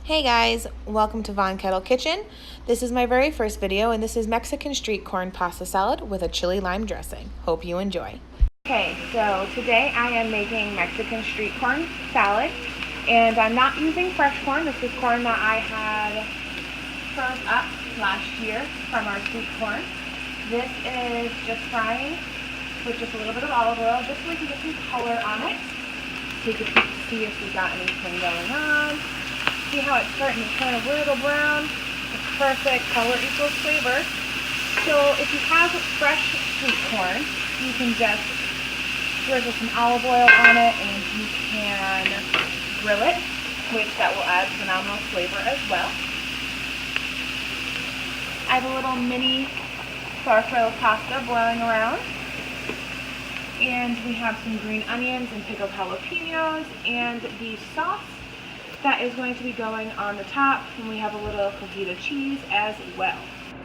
Hey guys, welcome to Von Kettle Kitchen. This is my very first video and this is Mexican street corn pasta salad with a chili lime dressing. Hope you enjoy. Okay, so today I am making Mexican street corn salad and I'm not using fresh corn. This is corn that I had froze up last year from our sweet corn. This is just frying with just a little bit of olive oil just so we can get some color on it. So you can see if we got anything going on. See how it's starting to turn a little brown? It's perfect. Color equals flavor. So if you have fresh sweet corn, you can just drizzle some olive oil on it and you can grill it, which that will add phenomenal flavor as well. I have a little mini farfelle pasta boiling around. And we have some green onions and pickled jalapenos and the sauce that is going to be going on the top, and we have a little cotijia cheese as well.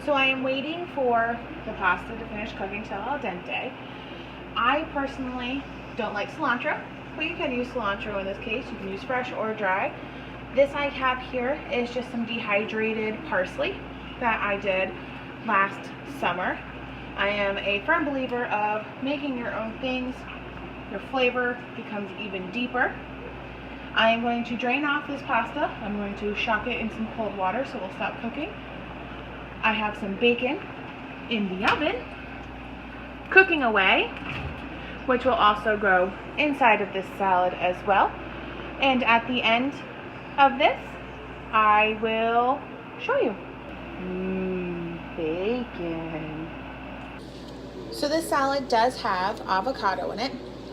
So I am waiting for the pasta to finish cooking till al dente. I personally don't like cilantro, but you can use cilantro in this case. You can use fresh or dry. This I have here is just some dehydrated parsley that I did last summer. I am a firm believer of making your own things. Your flavor becomes even deeper. I am going to drain off this pasta. I'm going to shock it in some cold water so it'll stop cooking. I have some bacon in the oven, cooking away, which will also go inside of this salad as well. And at the end of this, I will show you. Bacon. So this salad does have avocado in it.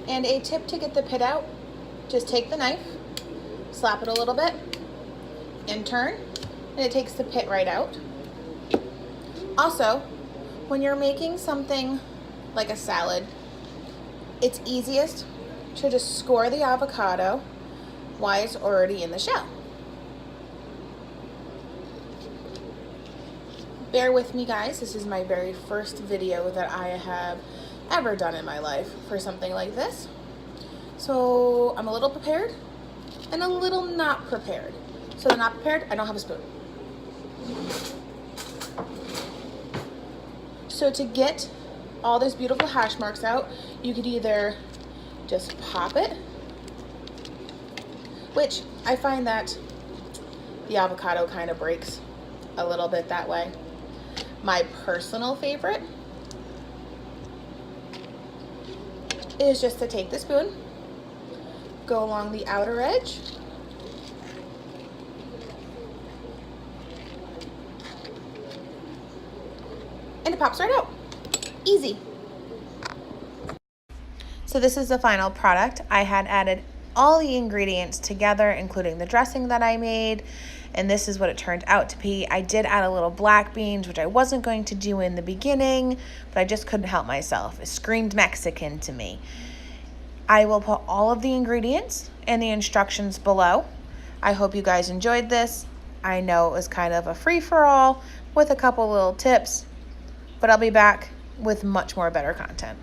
And a tip to get the pit out, just take the knife, slap it a little bit, and turn, and it takes the pit right out. Also, when you're making something like a salad, it's easiest to just score the avocado while it's already in the shell. Bear with me guys, this is my very first video that I have ever done in my life for something like this. So I'm a little prepared and a little not prepared. So the not prepared, I don't have a spoon. So to get all these beautiful hash marks out, you could either just pop it, which I find that the avocado kind of breaks a little bit that way. My personal favorite is just to take the spoon, go along the outer edge, and it pops right out. Easy. So this is the final product. I had added all the ingredients together, including the dressing that I made, and this is what it turned out to be. I did add a little black beans, which I wasn't going to do in the beginning, but I just couldn't help myself. It screamed Mexican to me. I will put all of the ingredients and the instructions below. I hope you guys enjoyed this. I know it was kind of a free-for-all with a couple little tips, but I'll be back with much more better content.